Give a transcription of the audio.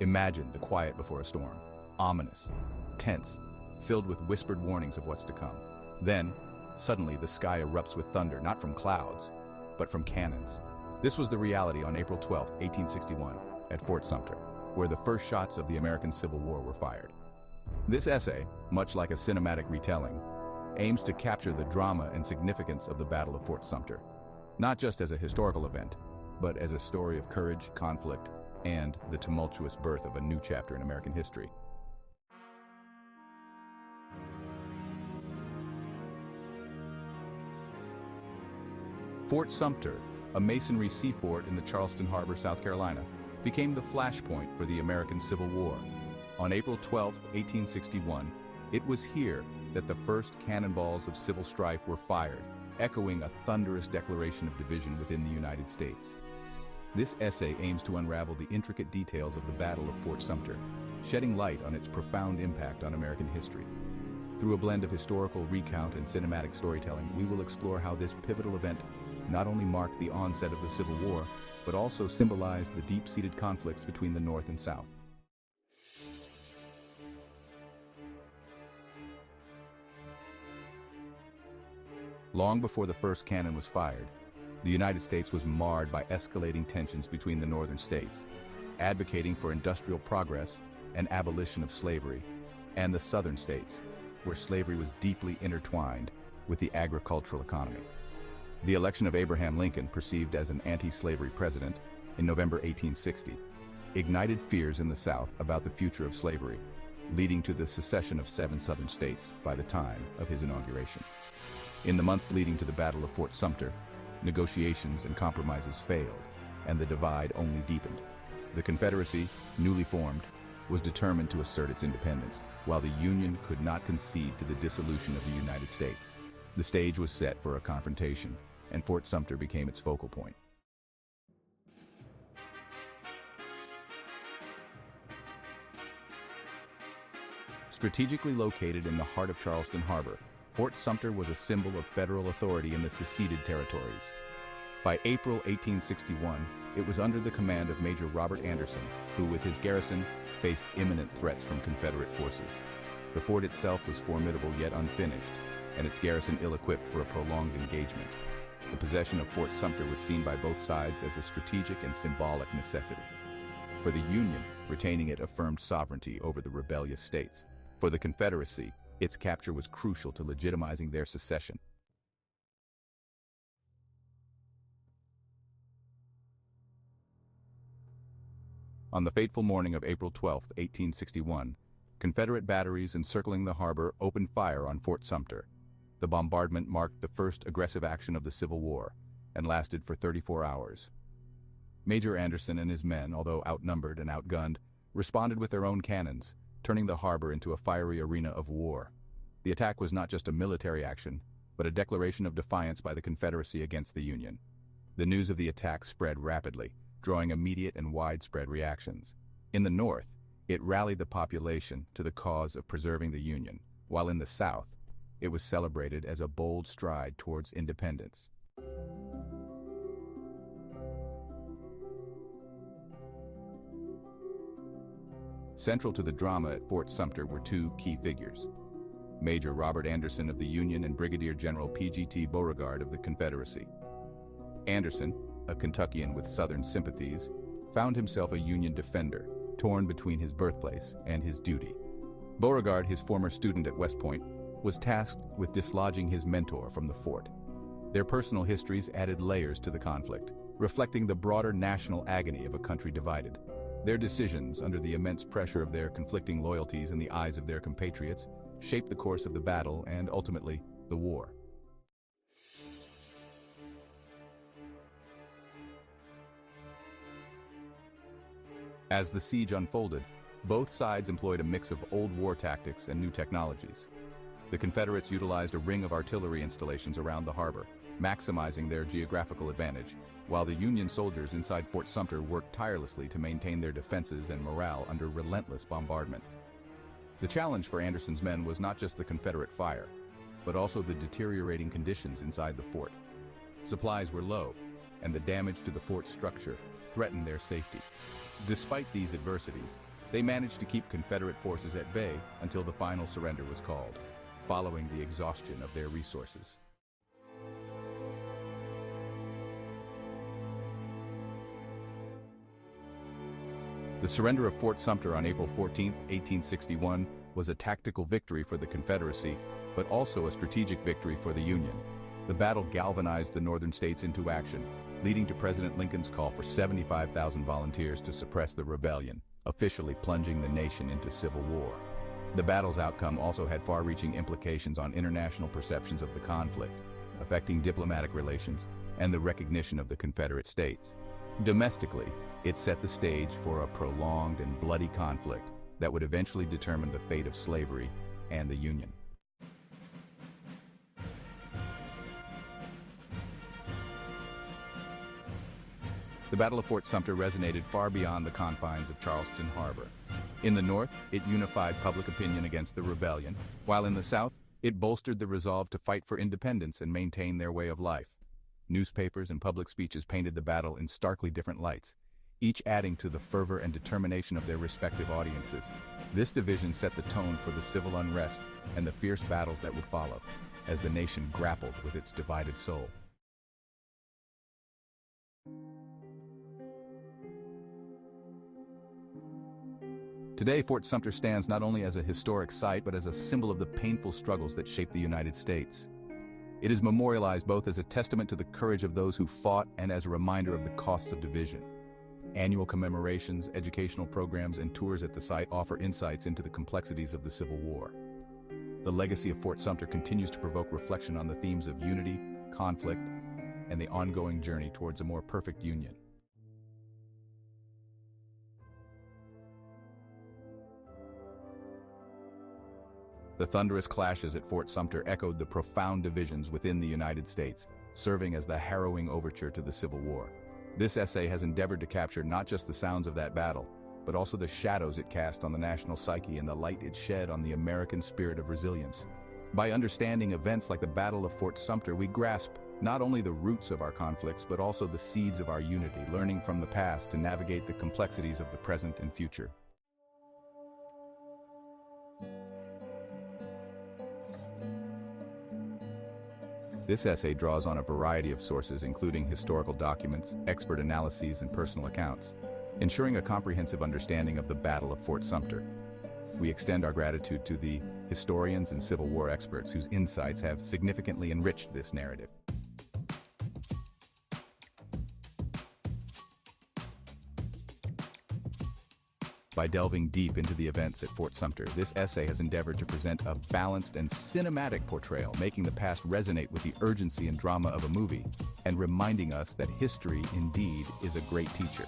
Imagine the quiet before a storm, ominous, tense, filled with whispered warnings of what's to come. Then, suddenly the sky erupts with thunder, not from clouds, but from cannons. This was the reality on April 12, 1861, at Fort Sumter, where the first shots of the American Civil War were fired. This essay, much like a cinematic retelling, aims to capture the drama and significance of the Battle of Fort Sumter, not just as a historical event, but as a story of courage, conflict, and the tumultuous birth of a new chapter in American history. Fort Sumter, a masonry sea fort in the Charleston Harbor, South Carolina, became the flashpoint for the American Civil War. On April 12, 1861, it was here that the first cannonballs of civil strife were fired, echoing a thunderous declaration of division within the United States. This essay aims to unravel the intricate details of the Battle of Fort Sumter, shedding light on its profound impact on American history. Through a blend of historical recount and cinematic storytelling, we will explore how this pivotal event not only marked the onset of the Civil War, but also symbolized the deep-seated conflicts between the North and South. Long before the first cannon was fired, the United States was marred by escalating tensions between the northern states, advocating for industrial progress and abolition of slavery, and the southern states, where slavery was deeply intertwined with the agricultural economy. The election of Abraham Lincoln, perceived as an anti-slavery president, in November 1860, ignited fears in the South about the future of slavery, leading to the secession of 7 southern states by the time of his inauguration. In the months leading to the Battle of Fort Sumter, negotiations and compromises failed, and the divide only deepened. The Confederacy, newly formed, was determined to assert its independence, while the Union could not concede to the dissolution of the United States. The stage was set for a confrontation, and Fort Sumter became its focal point. Strategically located in the heart of Charleston Harbor, Fort Sumter was a symbol of federal authority in the seceded territories. By April 1861, it was under the command of Major Robert Anderson, who with his garrison faced imminent threats from Confederate forces. The fort itself was formidable yet unfinished, and its garrison ill-equipped for a prolonged engagement. The possession of Fort Sumter was seen by both sides as a strategic and symbolic necessity. For the Union, retaining it affirmed sovereignty over the rebellious states. For the Confederacy, its capture was crucial to legitimizing their secession. On the fateful morning of April 12, 1861, Confederate batteries encircling the harbor opened fire on Fort Sumter. The bombardment marked the first aggressive action of the Civil War and lasted for 34 hours. Major Anderson and his men, although outnumbered and outgunned, responded with their own cannons, turning the harbor into a fiery arena of war. The attack was not just a military action, but a declaration of defiance by the Confederacy against the Union. The news of the attack spread rapidly, drawing immediate and widespread reactions. In the North, it rallied the population to the cause of preserving the Union, while in the South, it was celebrated as a bold stride towards independence. Central to the drama at Fort Sumter were two key figures: Major Robert Anderson of the Union and Brigadier General P.G.T. Beauregard of the Confederacy. Anderson, a Kentuckian with Southern sympathies, found himself a Union defender, torn between his birthplace and his duty. Beauregard, his former student at West Point, was tasked with dislodging his mentor from the fort. Their personal histories added layers to the conflict, reflecting the broader national agony of a country divided. Their decisions, under the immense pressure of their conflicting loyalties in the eyes of their compatriots, shaped the course of the battle and, ultimately, the war. As the siege unfolded, both sides employed a mix of old war tactics and new technologies. The Confederates utilized a ring of artillery installations around the harbor, maximizing their geographical advantage, while the Union soldiers inside Fort Sumter worked tirelessly to maintain their defenses and morale under relentless bombardment. The challenge for Anderson's men was not just the Confederate fire, but also the deteriorating conditions inside the fort. Supplies were low, and the damage to the fort's structure threatened their safety. Despite these adversities, They managed to keep Confederate forces at bay until the final surrender was called, following the exhaustion of their resources. The surrender of Fort Sumter on April 14, 1861, was a tactical victory for the Confederacy, but also a strategic victory for the Union. The battle galvanized the northern states into action, leading to President Lincoln's call for 75,000 volunteers to suppress the rebellion, officially plunging the nation into civil war. The battle's outcome also had far-reaching implications on international perceptions of the conflict, affecting diplomatic relations and the recognition of the Confederate States. Domestically, it set the stage for a prolonged and bloody conflict that would eventually determine the fate of slavery and the Union. The Battle of Fort Sumter resonated far beyond the confines of Charleston Harbor. In the North, it unified public opinion against the rebellion, while in the South, it bolstered the resolve to fight for independence and maintain their way of life. Newspapers and public speeches painted the battle in starkly different lights, each adding to the fervor and determination of their respective audiences. This division set the tone for the civil unrest and the fierce battles that would follow, as the nation grappled with its divided soul. Today, Fort Sumter stands not only as a historic site, but as a symbol of the painful struggles that shaped the United States. It is memorialized both as a testament to the courage of those who fought and as a reminder of the costs of division. Annual commemorations, educational programs, and tours at the site offer insights into the complexities of the Civil War. The legacy of Fort Sumter continues to provoke reflection on the themes of unity, conflict, and the ongoing journey towards a more perfect union. The thunderous clashes at Fort Sumter echoed the profound divisions within the United States, serving as the harrowing overture to the Civil War. This essay has endeavored to capture not just the sounds of that battle, but also the shadows it cast on the national psyche and the light it shed on the American spirit of resilience. By understanding events like the Battle of Fort Sumter, we grasp not only the roots of our conflicts, but also the seeds of our unity, learning from the past to navigate the complexities of the present and future. This essay draws on a variety of sources, including historical documents, expert analyses, and personal accounts, ensuring a comprehensive understanding of the Battle of Fort Sumter. We extend our gratitude to the historians and Civil War experts whose insights have significantly enriched this narrative. By delving deep into the events at Fort Sumter, this essay has endeavored to present a balanced and cinematic portrayal, making the past resonate with the urgency and drama of a movie, and reminding us that history, indeed, is a great teacher.